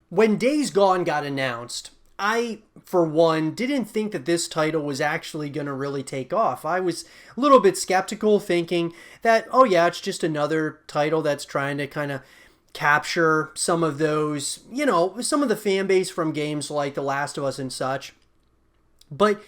When Days Gone got announced, I, for one, didn't think that this title was actually going to really take off. I was a little bit skeptical, thinking that, oh yeah, it's just another title that's trying to kind of capture some of those, some of the fan base from games like The Last of Us and such. But,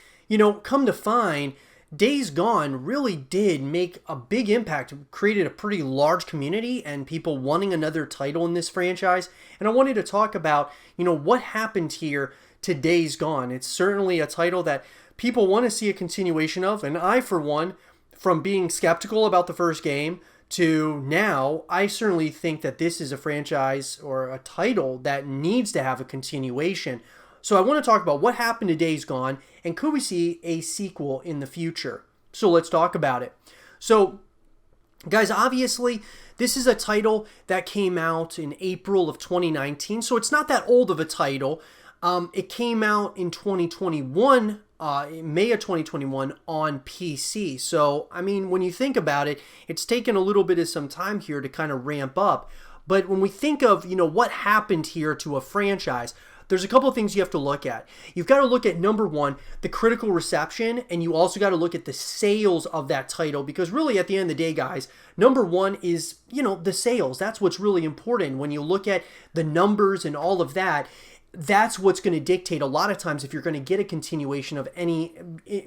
come to find, Days Gone really did make a big impact. It created a pretty large community and people wanting another title in this franchise. And I wanted to talk about, what happened here to Days Gone. It's certainly a title that people want to see a continuation of. And I, for one, from being skeptical about the first game to now, I certainly think that this is a franchise or a title that needs to have a continuation. So I want to talk about what happened to Days Gone and could we see a sequel in the future? So let's talk about it. So guys, obviously this is a title that came out in April of 2019. So it's not that old of a title. It came out in 2021, May of 2021 on PC. So, I mean, when you think about it, it's taken a little bit of some time here to kind of ramp up. But when we think of, what happened here to a franchise, there's a couple of things you have to look at. You've got to look at, number one, the critical reception, and you also got to look at the sales of that title, because really at the end of the day, guys, number one is, the sales. That's what's really important. When you look at the numbers and all of that, that's what's going to dictate a lot of times if you're going to get a continuation of any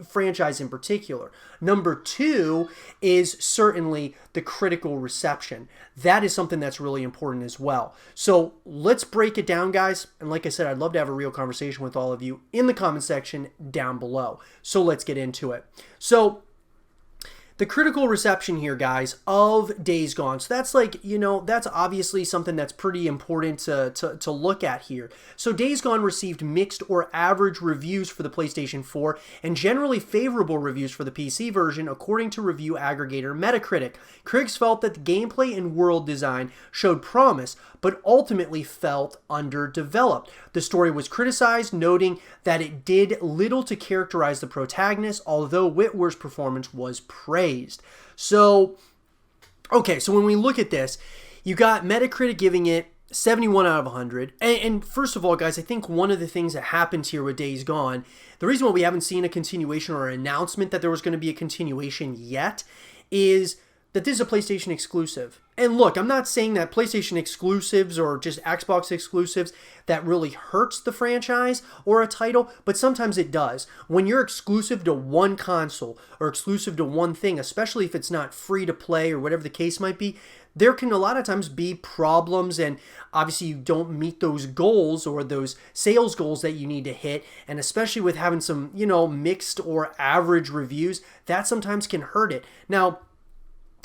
franchise in particular. Number two is certainly the critical reception. That is something that's really important as well. So let's break it down, guys. And like I said, I'd love to have a real conversation with all of you in the comment section down below. So let's get into it. So the critical reception here, guys, of Days Gone. So that's like, that's obviously something that's pretty important to look at here. So Days Gone received mixed or average reviews for the PlayStation 4 and generally favorable reviews for the PC version, according to review aggregator Metacritic. Critics felt that the gameplay and world design showed promise, but ultimately felt underdeveloped. The story was criticized, noting that it did little to characterize the protagonist, although Whitwer's performance was praised. So, okay, so when we look at this, you got Metacritic giving it 71 out of 100. And first of all, guys, I think one of the things that happens here with Days Gone, the reason why we haven't seen a continuation or an announcement that there was going to be a continuation yet is that this is a PlayStation exclusive. And look, I'm not saying that PlayStation exclusives or just Xbox exclusives that really hurts the franchise or a title, but sometimes it does. When you're exclusive to one console or exclusive to one thing, especially if it's not free to play or whatever the case might be, there can a lot of times be problems, and obviously you don't meet those goals or those sales goals that you need to hit, and especially with having some, mixed or average reviews, that sometimes can hurt it. Now,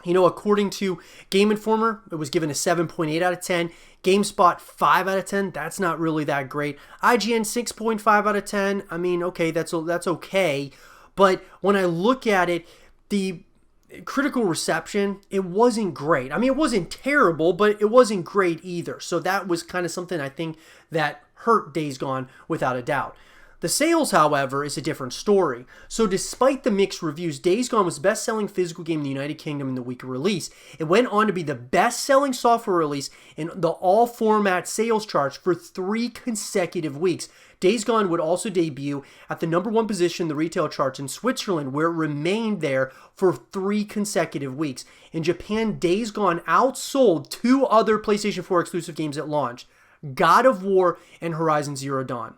according to Game Informer, it was given a 7.8 out of 10. GameSpot, 5 out of 10. That's not really that great. IGN, 6.5 out of 10. I mean, okay, that's okay. But when I look at it, the critical reception, it wasn't great. I mean, it wasn't terrible, but it wasn't great either. So that was kind of something I think that hurt Days Gone without a doubt. The sales, however, is a different story. So despite the mixed reviews, Days Gone was the best-selling physical game in the United Kingdom in the week of release. It went on to be the best-selling software release in the all-format sales charts for 3 consecutive weeks. Days Gone would also debut at the number 1 position in the retail charts in Switzerland, where it remained there for 3 consecutive weeks. In Japan, Days Gone outsold 2 other PlayStation 4 exclusive games at launch, God of War and Horizon Zero Dawn.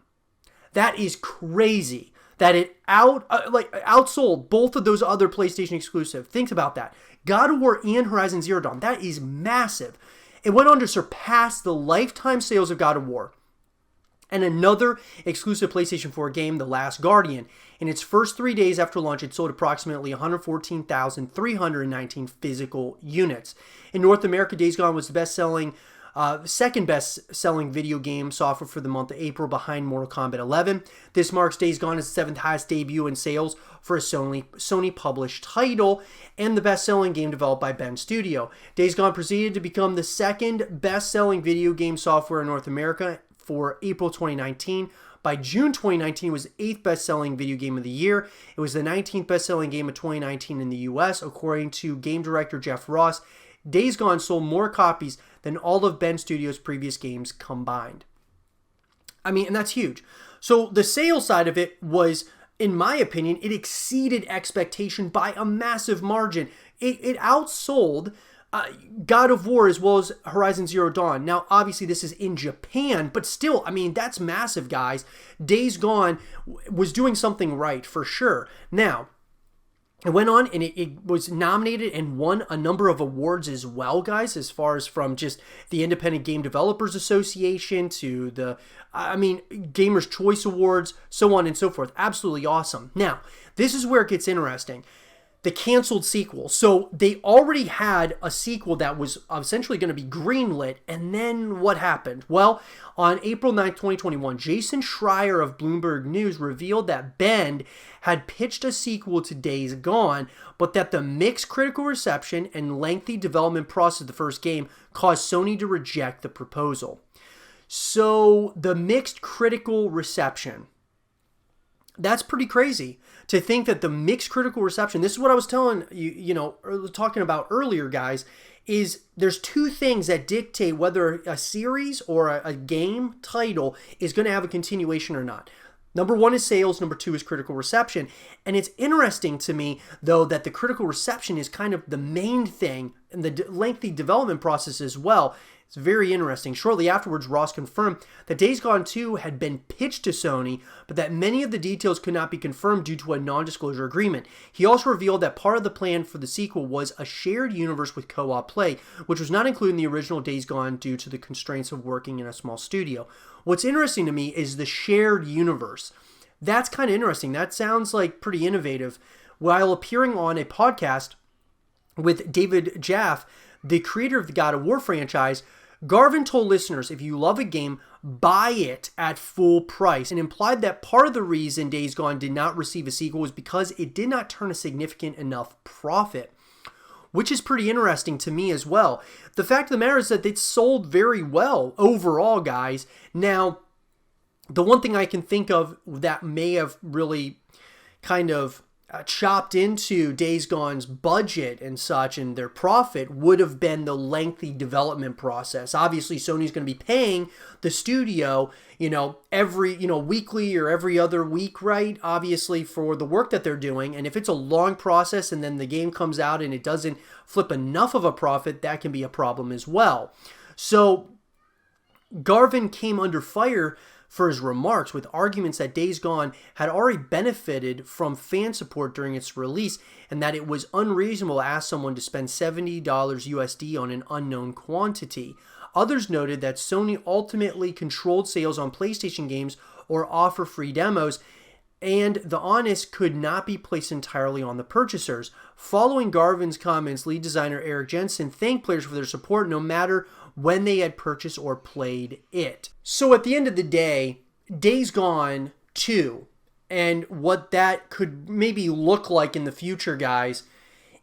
That is crazy that it outsold both of those other PlayStation exclusive. Think about that. God of War and Horizon Zero Dawn. That is massive. It went on to surpass the lifetime sales of God of War and another exclusive PlayStation 4 game, The Last Guardian. In its first 3 days after launch, it sold approximately 114,319 physical units. In North America, Days Gone was the second best-selling video game software for the month of April, behind Mortal Kombat 11. This marks Days Gone as the 7th highest debut in sales for a Sony-published title and the best-selling game developed by Ben Studio. Days Gone proceeded to become the second best-selling video game software in North America for April 2019. By June 2019, it was the 8th best-selling video game of the year. It was the 19th best-selling game of 2019 in the US, according to game director Jeff Ross. Days Gone sold more copies than all of Ben Studio's previous games combined. I mean, and that's huge. So the sales side of it was, in my opinion, it exceeded expectation by a massive margin. It outsold God of War as well as Horizon Zero Dawn. Now, obviously, this is in Japan, but still, I mean, that's massive, guys. Days Gone was doing something right for sure. Now, it went on and it was nominated and won a number of awards as well, guys, as far as from just the Independent Game Developers Association to the, Gamers' Choice Awards, so on and so forth. Absolutely awesome. Now, this is where it gets interesting. The canceled sequel. So they already had a sequel that was essentially going to be greenlit, and then what happened? Well, on April 9th, 2021, Jason Schreier of Bloomberg News revealed that Bend had pitched a sequel to Days Gone, but that the mixed critical reception and lengthy development process of the first game caused Sony to reject the proposal. So the mixed critical reception, that's pretty crazy to think that the mixed critical reception, this is what I was telling you, talking about earlier, guys, is there's two things that dictate whether a series or a game title is going to have a continuation or not. Number one is sales, number two is critical reception. And it's interesting to me, though, that the critical reception is kind of the main thing and the lengthy development process as well. It's very interesting. Shortly afterwards, Ross confirmed that Days Gone 2 had been pitched to Sony, but that many of the details could not be confirmed due to a non-disclosure agreement. He also revealed that part of the plan for the sequel was a shared universe with co-op play, which was not included in the original Days Gone due to the constraints of working in a small studio. What's interesting to me is the shared universe. That's kind of interesting. That sounds like pretty innovative. While appearing on a podcast with David Jaffe, the creator of the God of War franchise, Garvin told listeners, if you love a game, buy it at full price, and implied that part of the reason Days Gone did not receive a sequel was because it did not turn a significant enough profit, which is pretty interesting to me as well. The fact of the matter is that it sold very well overall, guys. Now, the one thing I can think of that may have really kind of chopped into Days Gone's budget and such and their profit would have been the lengthy development process. Obviously, Sony's going to be paying the studio, every, weekly or every other week, right? Obviously, for the work that they're doing. And if it's a long process and then the game comes out and it doesn't flip enough of a profit, that can be a problem as well. So Garvin came under fire for his remarks with arguments that Days Gone had already benefited from fan support during its release and that it was unreasonable to ask someone to spend $70 USD on an unknown quantity. Others noted that Sony ultimately controlled sales on PlayStation games or offer free demos, and the onus could not be placed entirely on the purchasers. Following Garvin's comments, lead designer Eric Jensen thanked players for their support no matter when they had purchased or played it. So at the end of the day, Days Gone 2 and what that could maybe look like in the future, guys,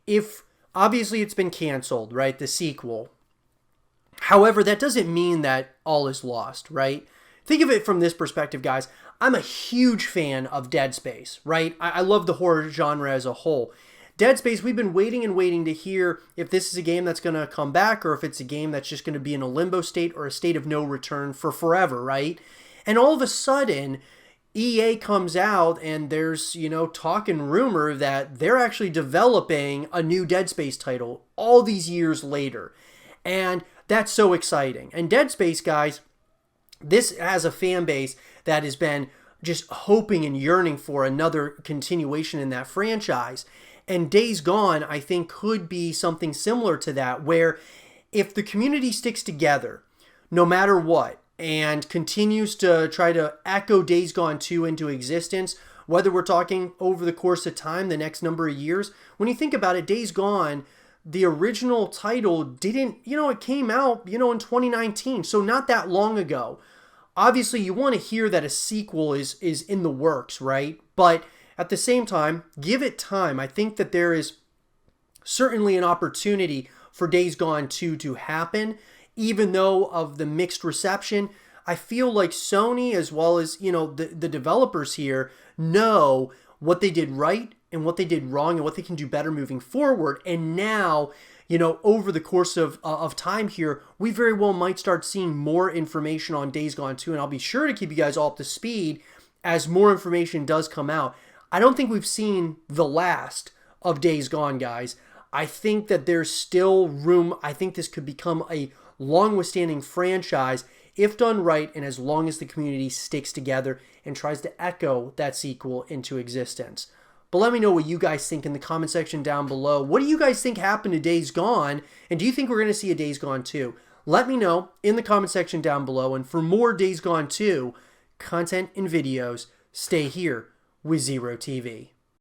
if obviously it's been canceled, right, the sequel. However, that doesn't mean that all is lost, right? Think of it from this perspective, guys. I'm a huge fan of Dead Space, right? I love the horror genre as a whole. Dead Space, we've been waiting and waiting to hear if this is a game that's going to come back or if it's a game that's just going to be in a limbo state or a state of no return for forever, right? And all of a sudden, EA comes out and there's, talk and rumor that they're actually developing a new Dead Space title all these years later. And that's so exciting. And Dead Space, guys, this has a fan base that has been just hoping and yearning for another continuation in that franchise. And Days Gone, I think, could be something similar to that, where if the community sticks together, no matter what, and continues to try to echo Days Gone 2 into existence, whether we're talking over the course of time, the next number of years, when you think about it, Days Gone, the original title didn't, it came out, in 2019, so not that long ago. Obviously, you want to hear that a sequel is in the works, right? But at the same time, give it time. I think that there is certainly an opportunity for Days Gone 2 to happen, even though of the mixed reception. I feel like Sony, as well as, the developers here, know what they did right and what they did wrong and what they can do better moving forward. And now, over the course of time here, we very well might start seeing more information on Days Gone 2, and I'll be sure to keep you guys all up to speed as more information does come out. I don't think we've seen the last of Days Gone, guys. I think that there's still room. I think this could become a long-withstanding franchise if done right, and as long as the community sticks together and tries to echo that sequel into existence. But let me know what you guys think in the comment section down below. What do you guys think happened to Days Gone? And do you think we're going to see a Days Gone 2? Let me know in the comment section down below. And for more Days Gone 2 content and videos, stay here with Zero TV.